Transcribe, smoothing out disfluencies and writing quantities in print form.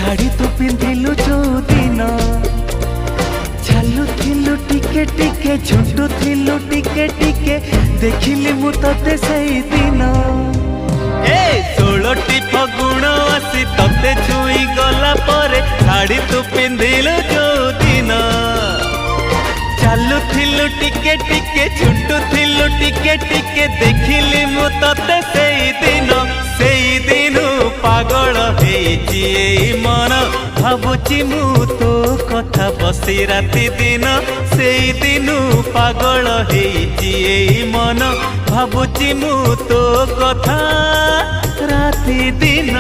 शाढ़ी तू पिंधिलु जो दिन चालुथिलु टिके टिके झुंटुथिलु टिके टिके देखिली मु तते सेई दिन ए 16टी फगुण आसी तते छुई गला परे शाढ़ी तू पिंधिलु जो दिन चालुथिलु टिके टिके झुंटुथिलु टिके टिके देखिली मु तते सेई दिन पागल हेची मन भावुची मु तो कथा बसी राति दिन से दिन पागल हेची मन भावुची मु तो कथा राति दिन।